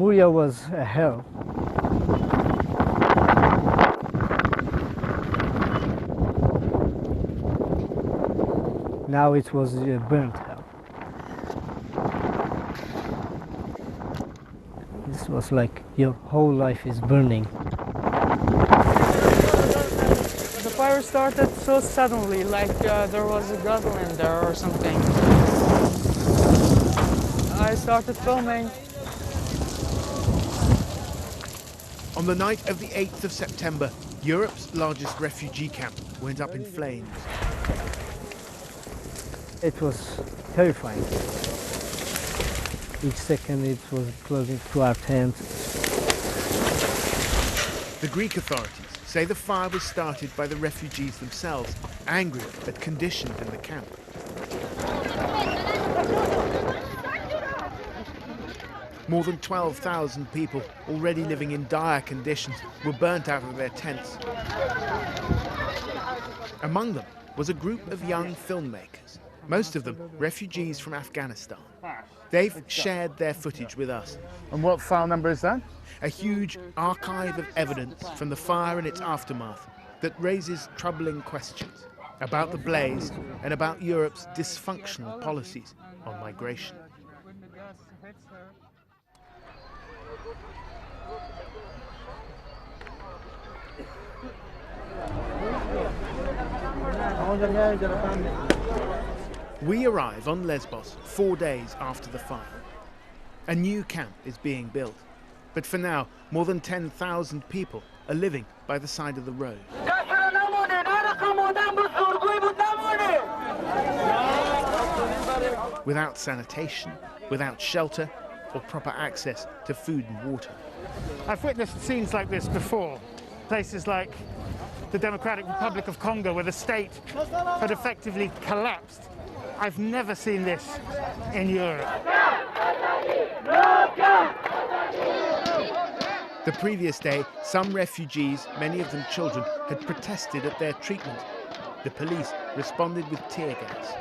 Moria was a hell. Now it was a burnt hell. This was like your whole life is burning. The fire started so suddenly, like there was a Garland there or something. I started filming. On the night of the 8th of September, Europe's largest refugee camp went up in flames. It was terrifying. Each second it was closing to our tent. The Greek authorities say the fire was started by the refugees themselves, angry at conditions in the camp. More than 12,000 people, already living in dire conditions, were burnt out of their tents. Among them was a group of young filmmakers, most of them refugees from Afghanistan. They've shared their footage with us. And what file number is that? A huge archive of evidence from the fire and its aftermath that raises troubling questions about the blaze and about Europe's dysfunctional policies on migration. We arrive on Lesbos 4 days after the fire. A new camp is being built, but for now, more than 10,000 people are living by the side of the road. Without sanitation, without shelter, or proper access to food and water. I've witnessed scenes like this before. Places like the Democratic Republic of Congo, where the state had effectively collapsed. I've never seen this in Europe. The previous day, some refugees, many of them children, had protested at their treatment. The police responded with tear gas.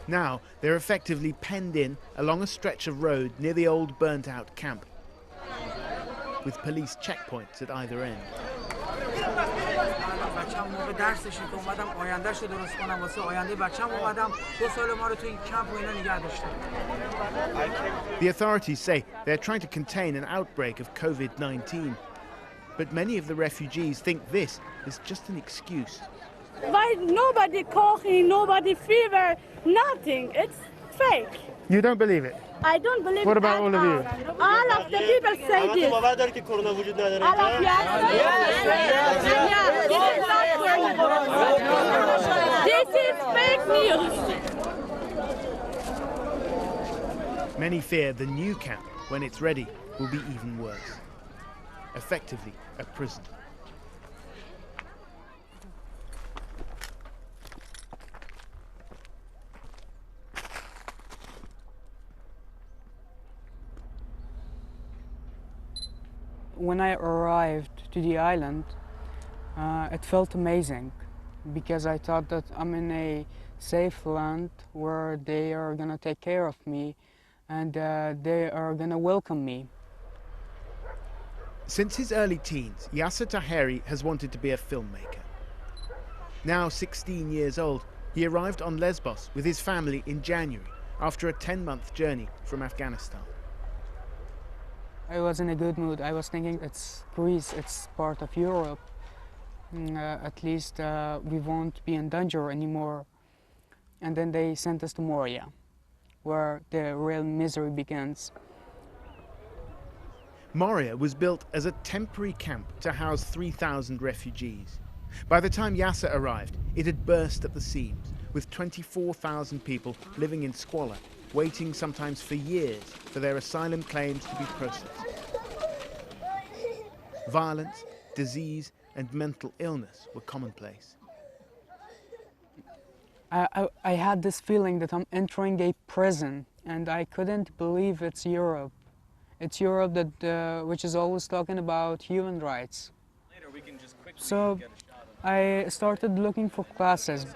Now, they're effectively penned in along a stretch of road near the old burnt-out camp, with police checkpoints at either end. The authorities say they're trying to contain an outbreak of COVID-19, but many of the refugees think this is just an excuse. Why nobody coughing, nobody fever, nothing. It's fake. You don't believe it? I don't believe it. What about all of you? All of the people say this. All of you. This is fake news. Many fear the new camp, when it's ready, will be even worse. Effectively a prison. When I arrived to the island, it felt amazing because I thought that I'm in a safe land where they are gonna take care of me and they are gonna welcome me. Since his early teens, Yasser Taheri has wanted to be a filmmaker. Now 16 years old, he arrived on Lesbos with his family in January after a 10-month journey from Afghanistan. I was in a good mood. I was thinking it's Greece, it's part of Europe. At least we won't be in danger anymore. And then they sent us to Moria, where the real misery begins. Moria was built as a temporary camp to house 3,000 refugees. By the time Yasser arrived, it had burst at the seams, with 24,000 people living in squalor, waiting sometimes for years for their asylum claims to be processed. Violence, disease, and mental illness were commonplace. I had this feeling that I'm entering a prison, and I couldn't believe it's Europe. It's Europe that, which is always talking about human rights. So I started looking for classes.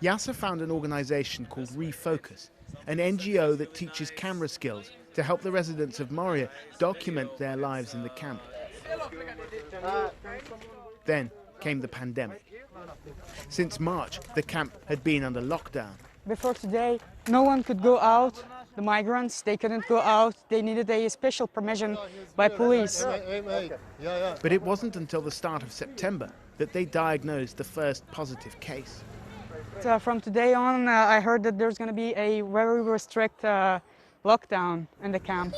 Yasser found an organization called Refocus, an NGO that teaches camera skills to help the residents of Moria document their lives in the camp. Then came the pandemic. Since March, the camp had been under lockdown. Before today, no one could go out. The migrants, they couldn't go out. They needed a special permission by police. But it wasn't until the start of September that they diagnosed the first positive case. From today on, I heard that there's going to be a very strict lockdown in the camp.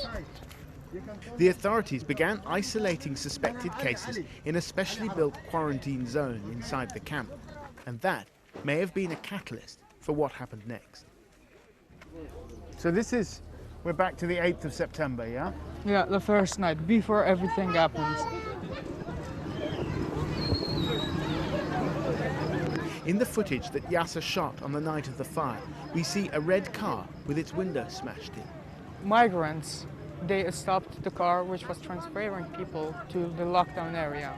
The authorities began isolating suspected cases in a specially built quarantine zone inside the camp. And that may have been a catalyst for what happened next. So we're back to the 8th of September, yeah? Yeah, the first night, before everything happens. In the footage that Yasser shot on the night of the fire, we see a red car with its window smashed in. Migrants, they stopped the car which was transferring people to the lockdown area.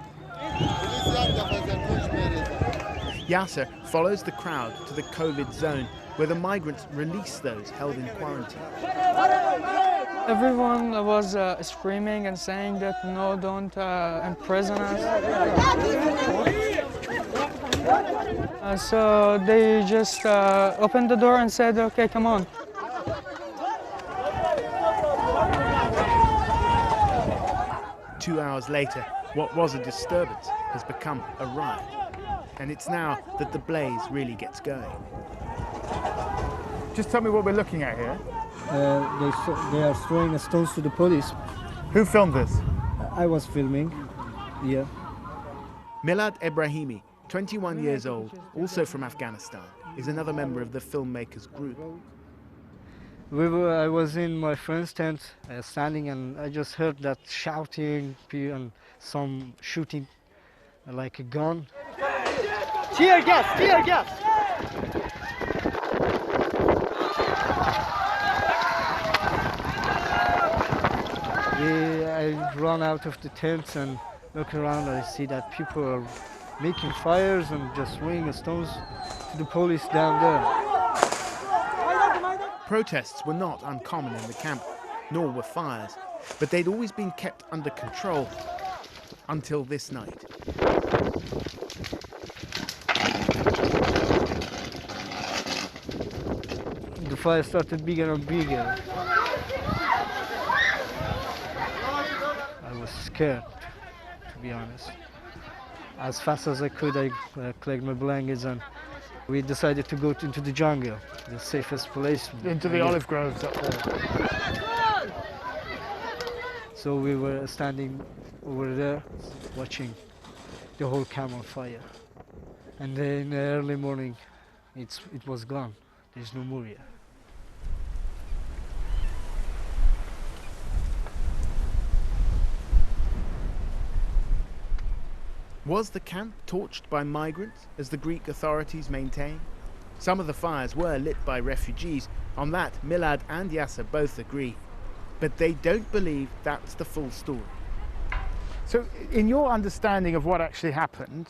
Yasser follows the crowd to the COVID zone where the migrants release those held in quarantine. Everyone was screaming and saying that no, don't imprison us. So they just opened the door and said, okay, come on. Two hours later, what was a disturbance has become a riot. And it's now that the blaze really gets going. Just tell me what we're looking at here. They are throwing stones to the police. Who filmed this? I was filming, yeah. Milad Ebrahimi, 21 years old, also from Afghanistan, is another member of the filmmakers group. I was in my friend's tent, standing, and I just heard that shouting and some shooting, like a gun. Tear gas! Tear gas! I run out of the tent and look around. I see that people are making fires and just throwing stones to the police down there. Protests were not uncommon in the camp, nor were fires, but they'd always been kept under control until this night. The fire started bigger and bigger. I was scared, to be honest. As fast as I could, I collected my blankets and we decided to go into the jungle, the safest place. Into the olive groves up there. So we were standing over there, watching the whole camp on fire. And then in the early morning, it was gone. There's no Moria. Was the camp torched by migrants, as the Greek authorities maintain? Some of the fires were lit by refugees. On that, Milad and Yasser both agree. But they don't believe that's the full story. So, in your understanding of what actually happened,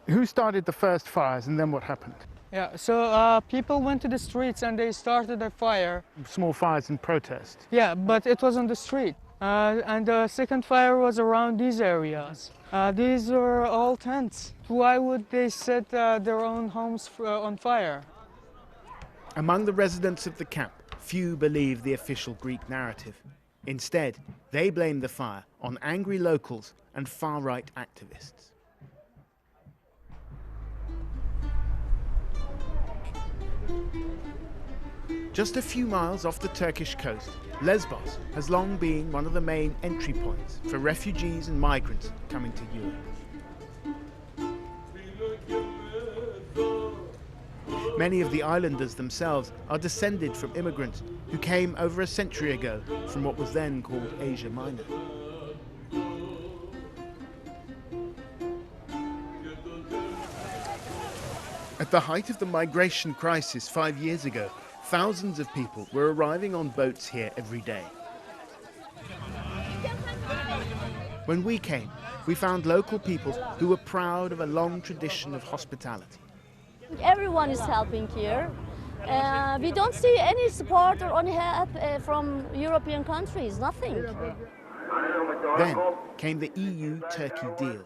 who started the first fires and then what happened? Yeah, so people went to the streets and they started a fire. Small fires in protest. Yeah, but it was on the street. And the second fire was around these areas. These were all tents. Why would they set their own homes on fire? Among the residents of the camp, few believe the official Greek narrative. Instead, they blame the fire on angry locals and far-right activists. Just a few miles off the Turkish coast, Lesbos has long been one of the main entry points for refugees and migrants coming to Europe. Many of the islanders themselves are descended from immigrants who came over a century ago from what was then called Asia Minor. At the height of the migration crisis 5 years ago, thousands of people were arriving on boats here every day. When we came, we found local people who were proud of a long tradition of hospitality. Everyone is helping here. We don't see any support or any help from European countries, nothing. Then came the EU-Turkey deal,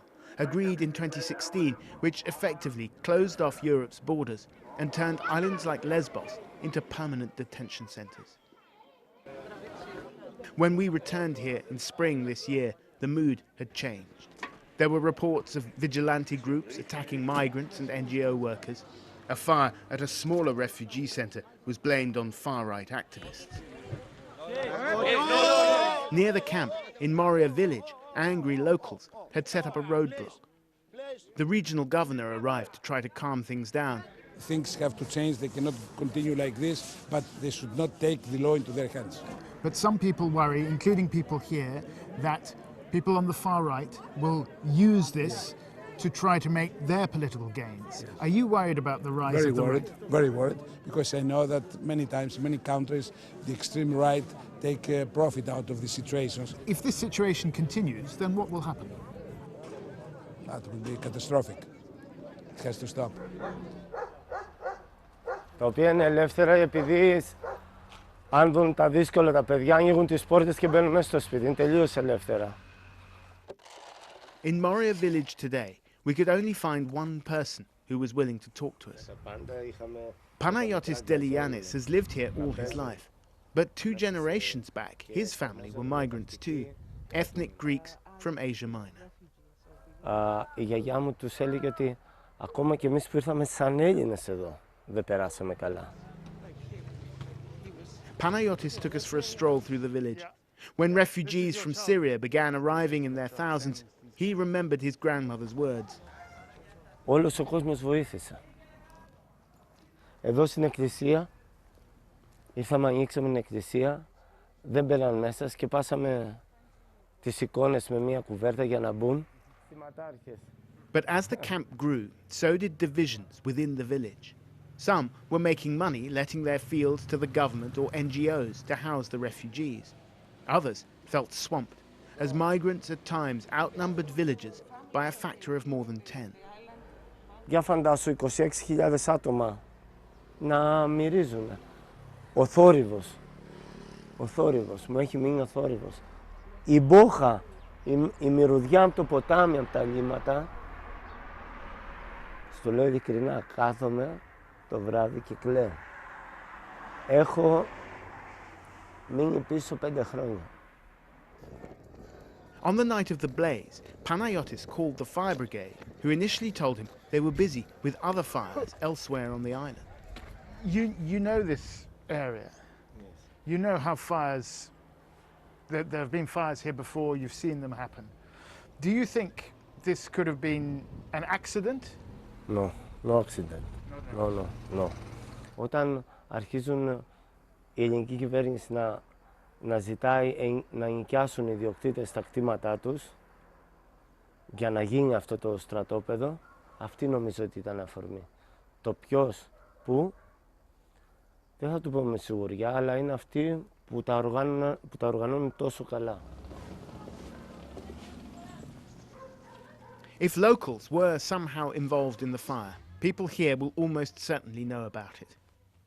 agreed in 2016, which effectively closed off Europe's borders and turned islands like Lesbos into permanent detention centres. When we returned here in spring this year, the mood had changed. There were reports of vigilante groups attacking migrants and NGO workers. A fire at a smaller refugee centre was blamed on far-right activists. Near the camp, in Moria village, angry locals had set up a roadblock. The regional governor arrived to try to calm things down. Things have to change, they cannot continue like this, but they should not take the law into their hands. But some people worry, including people here, that people on the far right will use this to try to make their political gains. Are you worried about the rise of the right? Very worried, because I know that many times, many countries, the extreme right take profit out of the situations. If this situation continues, then what will happen? That will be catastrophic. It has to stop. Τα οποία είναι ελεύθερα επειδή αν δουν τα δύσκολα τα παιδιά ανοίγουν τις πόρτες και μπαίνουν μέσα στο σπίτι. Είναι τελείως ελεύθερα. In Moria village today, we could only find one person who was willing to talk to us. Panayotis Delianis has lived here all his life. But 2 generations back, his family were migrants too, ethnic Greeks from Asia Minor. Η γιαγιά μου τους έλεγε ότι ακόμα και εμείς που ήρθαμε σαν Έλληνες εδώ, δεν περάσαμε καλά. Panayotis took us for a stroll through the village. When refugees from Syria began arriving in their thousands, he remembered his grandmother's words. Όλος ο κόσμος βοήθησε. Εδώ στην εκκλησία, ήρθαμε, ανοίξαμε την εκκλησία, δεν μπαίναν μέσα, σκεπάσαμε τις εικόνες με μία κουβέρτα για να μπουν. But as the camp grew, so did divisions within the village. Some were making money letting their fields to the government or NGOs to house the refugees. Others felt swamped, as migrants at times outnumbered villagers by a factor of more than 10. Για φαντάσου 26.000 άτομα να μυρίζουν. Ο θόρυβος, μου έχει μείνει ο θόρυβος. Η μπόχα, η μυρωδιά από το ποτάμι, από τα λίμματα. Στο λέω ειλικρινά, κάθομαι το βράδυ και κλαίω. Έχω μείνει πίσω 5 χρόνια. On the night of the blaze, Panayotis called the fire brigade, who initially told him they were busy with other fires elsewhere on the island. You know this area. Yes. You know how fires, there have been fires here before, you've seen them happen. Do you think this could have been an accident? No accident. No. Όταν αρχίζουν η ελληνική κυβέρνηση να ζητάει να νοικιάσουν οι ιδιοκτήτες στα κτήματά τους για να γίνει αυτό το στρατόπεδο, αυτή νομίζω ότι ήταν αφορμή. Το ποιος, πού, δεν θα του πω με σιγουριά, αλλά είναι αυτοί που τα οργανώνουν τόσο καλά. If locals were somehow involved in the fire, people here will almost certainly know about it.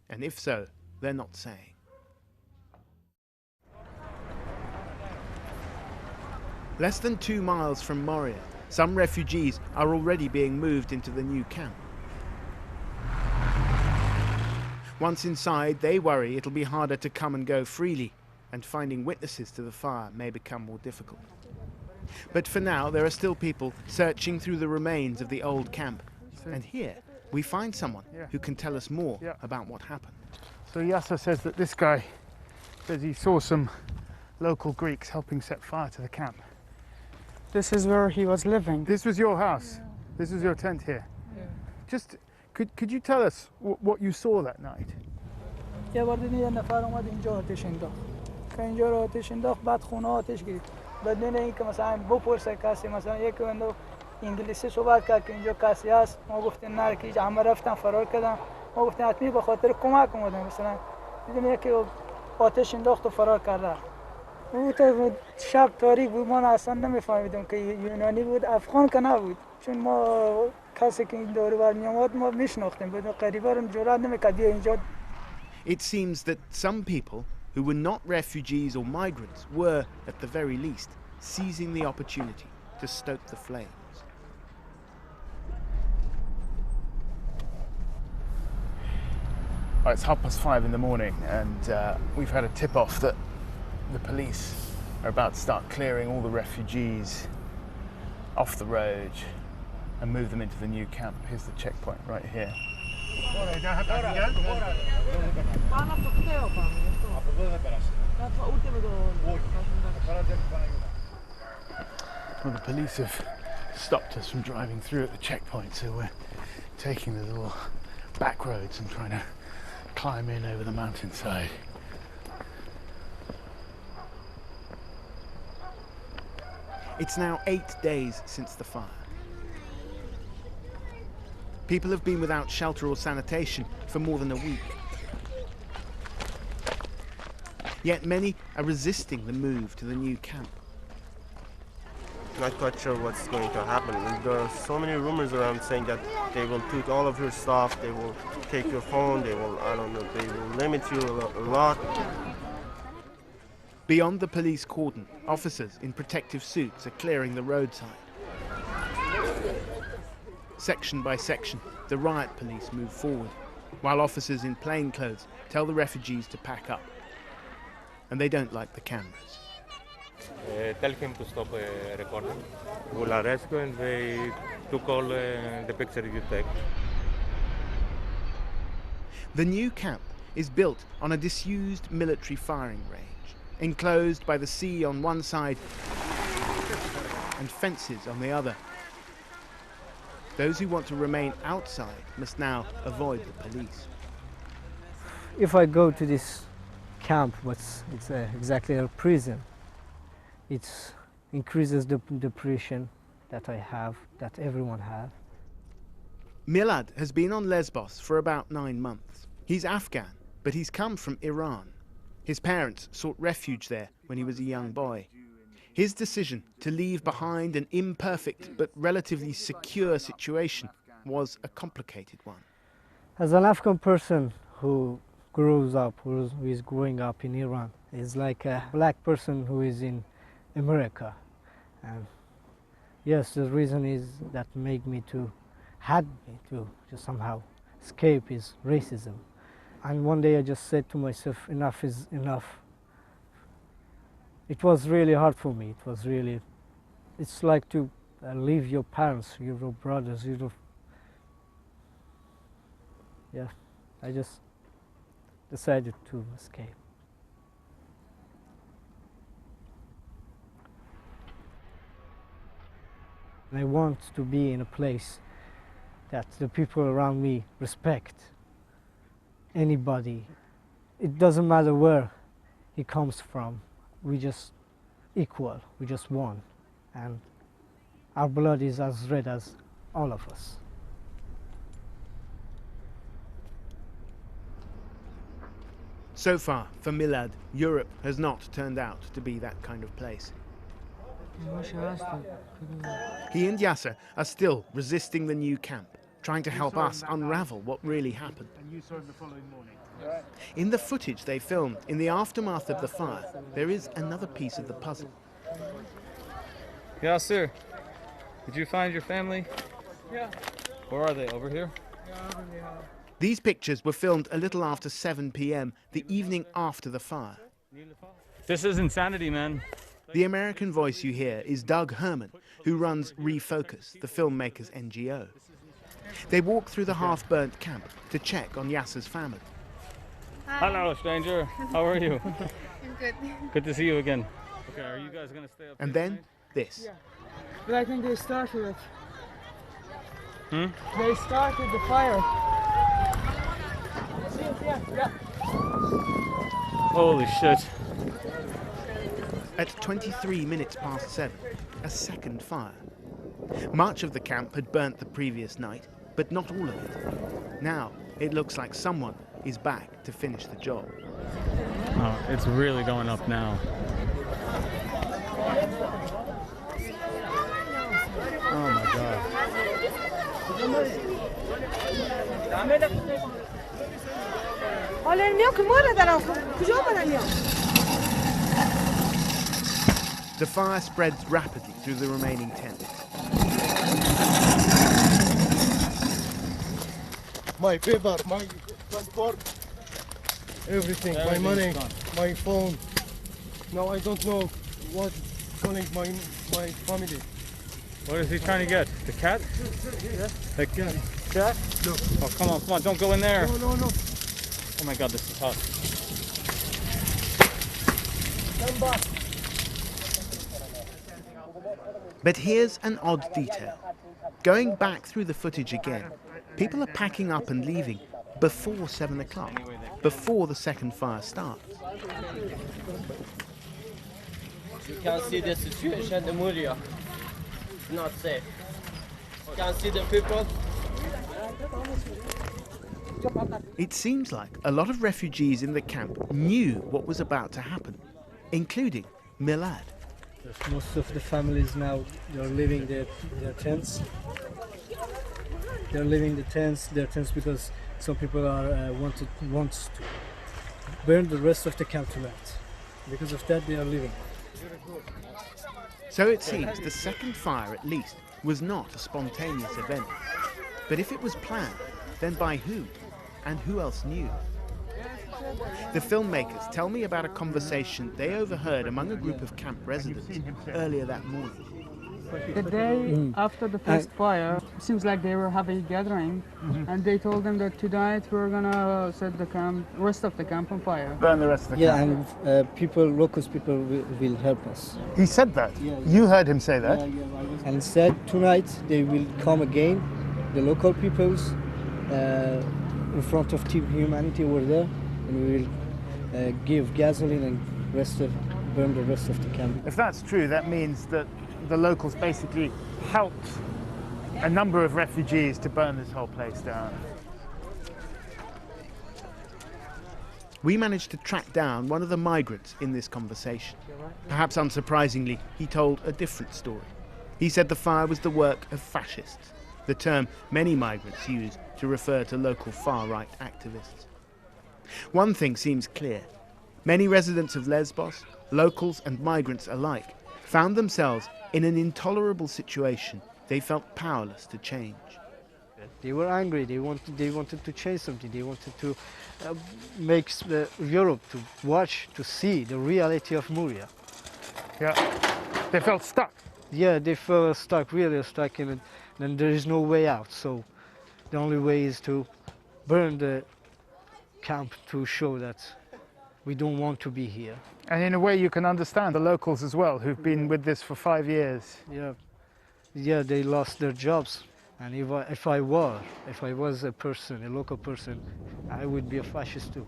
And if so, they're not saying. Less than 2 miles from Moria, some refugees are already being moved into the new camp. Once inside, they worry it'll be harder to come and go freely, and finding witnesses to the fire may become more difficult. But for now, there are still people searching through the remains of the old camp. And here, we find someone who can tell us more about what happened. So Yasser says that this guy says he saw some local Greeks helping set fire to the camp. This is where he was living. This was your house? Yeah. This was your tent here? Yeah. Just, could you tell us what you saw that night? یه بار دیدیم یه نفر اومد اینجا آتش انداخت. که اینجا رو آتش انداخت بعد خونه آتش گرفت. بدون اینکه مثلا بپرسه کسی مثلا یکی انداخت انگلیسی صحبت کرد که اینجا کسی هست. ما گفتیم نه که همه رفتن فرار کردن. ما گفتیم حتمی به خاطر کمک اومدن، مثلا دیدیم یکی آتش انداخت و فرار کرده. اون شب تاریک بود، ما اصلا نمیفهمیدیم که یونانی بود، افغان که نبود، چون ما کسی که این دور بر میامد ما میشناختیم، بدون غریبه رو جرئت نمیکرد بیا اینجا. It seems that some people who were not refugees or migrants were, at the very least, seizing the opportunity to stoke the flames. It's 5:30 in the morning, and we've had a tip-off that the police are about to start clearing all the refugees off the road and move them into the new camp. Here's the checkpoint right here. Well, the police have stopped us from driving through at the checkpoint, so we're taking the little back roads and trying to climb in over the mountainside. It's now 8 days since the fire. People have been without shelter or sanitation for more than a week. Yet many are resisting the move to the new camp. Not quite sure what's going to happen. There are so many rumors around saying that they will take all of your stuff, they will take your phone, they will, I don't know, they will limit you a lot. Beyond the police cordon, officers in protective suits are clearing the roadside. Section by section, the riot police move forward, while officers in plain clothes tell the refugees to pack up. And they don't like the cameras. Tell him to stop recording. We'll arrest you and they took all the picture you take. The new camp is built on a disused military firing range, enclosed by the sea on one side and fences on the other. Those who want to remain outside must now avoid the police. If I go to this camp, it's exactly a prison. It increases the depression that I have, that everyone has. Milad has been on Lesbos for about 9 months. He's Afghan, but he's come from Iran. His parents sought refuge there when he was a young boy. His decision to leave behind an imperfect but relatively secure situation was a complicated one. As an Afghan person who grows up, who is growing up in Iran, is like a black person who is in America. And yes, the reason is that had me to somehow escape is racism. And one day I just said to myself, enough is enough. It was really hard for me. It's like to leave your parents, your brothers, I just decided to escape. And I want to be in a place that the people around me respect. Anybody, it doesn't matter where he comes from, we just equal, we just one, and our blood is as red as all of us. So far, for Milad, Europe has not turned out to be that kind of place. He and Yasser are still resisting the new camp, trying to help us unravel what really happened. And you saw him the following morning? In the footage they filmed in the aftermath of the fire, there is another piece of the puzzle. Yasser, did you find your family? Yeah. Where are they? Over here? Yeah, over here. These pictures were filmed a little after 7 p.m. the evening after the fire. This is insanity, man. The American voice you hear is Doug Herman, who runs Refocus, the filmmakers' NGO. They walk through the half-burnt camp to check on Yasser's family. Hi. Hello, stranger. How are you? I'm good. Good to see you again. Okay, are you guys going to stay up And here then tonight? this. Yeah. But I think they started it. Hmm? They started the fire. Yeah. Holy shit. At 23 minutes past 7, a second fire. Much of the camp had burnt the previous night, but not all of it. Now, it looks like someone is back to finish the job. Oh, it's really going up now. Oh my God. The fire spreads rapidly through the remaining tents. My paper, my passport, everything, my money, my phone. Now I don't know what's calling my family. What is he trying to get? The cat? Yeah. The cat? Cat? No. Oh, come on, don't go in there. No. Oh my God, this is hot. Come back. But here's an odd detail. Going back through the footage again, people are packing up and leaving before 7 o'clock, before the second fire starts. You can see the situation in Moria. It's not safe. You can see the people. It seems like a lot of refugees in the camp knew what was about to happen, including Milad. Most of the families now, they're leaving their tents. They're leaving their tents because some people are wants to burn the rest of the camp tonight. Because of that, they are leaving. So it seems the second fire, at least, was not a spontaneous event. But if it was planned, then by who? And who else knew? The filmmakers tell me about a conversation they overheard among a group of camp residents earlier that morning. The day after the first fire, it seems like they were having a gathering, and they told them that tonight we're gonna set the rest of the camp on fire. Burn the rest of the camp. Yeah, and local people will help us. He said that? Yeah. You heard him say that? Yeah. And said tonight they will come again, the local peoples, in front of Team Humanity over there, and we will give gasoline and burn the rest of the camp. If that's true, that means that the locals basically helped a number of refugees to burn this whole place down. We managed to track down one of the migrants in this conversation. Perhaps unsurprisingly, he told a different story. He said the fire was the work of fascists, the term many migrants use to refer to local far-right activists. One thing seems clear. Many residents of Lesbos, locals and migrants alike, found themselves in an intolerable situation they felt powerless to change. They were angry. They wanted to change something. They wanted to make Europe to watch, to see the reality of Moria. Yeah, they felt stuck. Yeah, they felt stuck, really stuck in it, and there is no way out. So the only way is to burn the camp to show that we don't want to be here. And in a way you can understand the locals as well, who've been with this for 5 years. Yeah, they lost their jobs. And if I was a person, a local person, I would be a fascist too.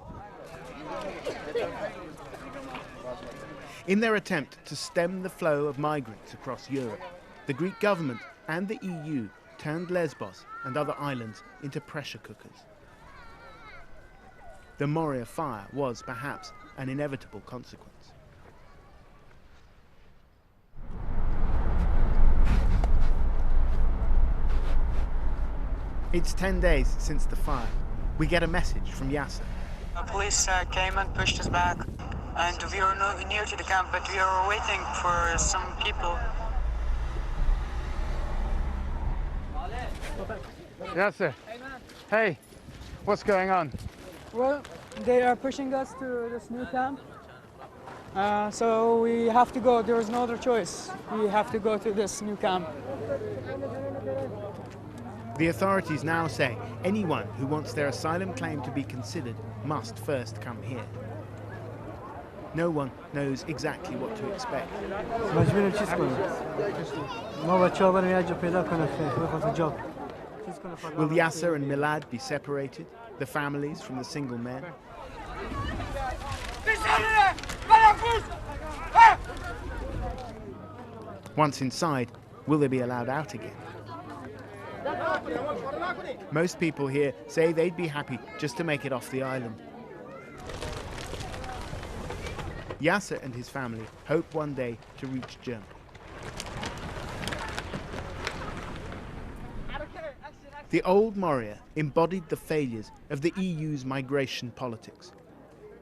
In their attempt to stem the flow of migrants across Europe, the Greek government and the EU turned Lesbos and other islands into pressure cookers. The Moria fire was perhaps an inevitable consequence. It's 10 days since the fire. We get a message from Yasser. The police came and pushed us back, and we were near to the camp, but we were waiting for some people. Yasser, hey, what's going on? Well, they are pushing us to this new camp, so we have to go. There is no other choice. We have to go to this new camp. The authorities now say anyone who wants their asylum claim to be considered must first come here. No one knows exactly what to expect. Will Yasser and Milad be separated, the families from the single men? Once inside, Will they be allowed out again? Most people here say they'd be happy just to make it off the island. Yasser and his family hope one day to reach Germany. The old Moria embodied the failures of the EU's migration politics.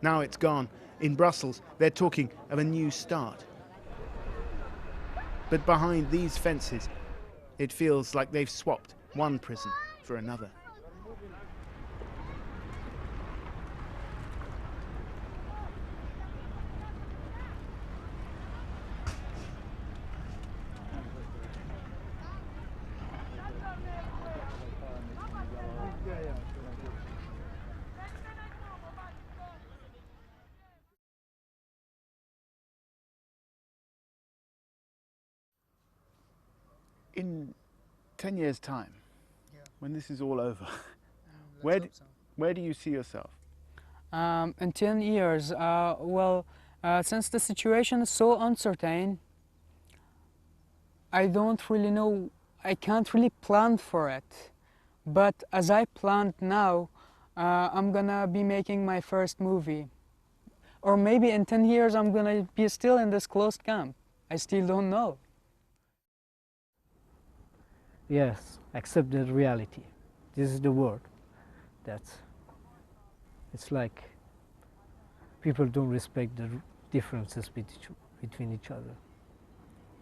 Now it's gone. In Brussels, they're talking of a new start. But behind these fences, it feels like they've swapped one prison for another. In 10 years' time, when this is all over, where do you see yourself? In 10 years, since the situation is so uncertain, I don't really know, I can't really plan for it. But as I planned now, I'm gonna be making my first movie. Or maybe in 10 years I'm gonna be still in this closed camp. I still don't know. Yes, accept the reality. This is the word. It's like people don't respect the differences between each other.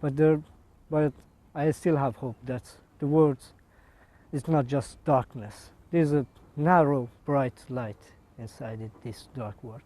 But I still have hope that the world is not just darkness. There's a narrow, bright light inside this dark world.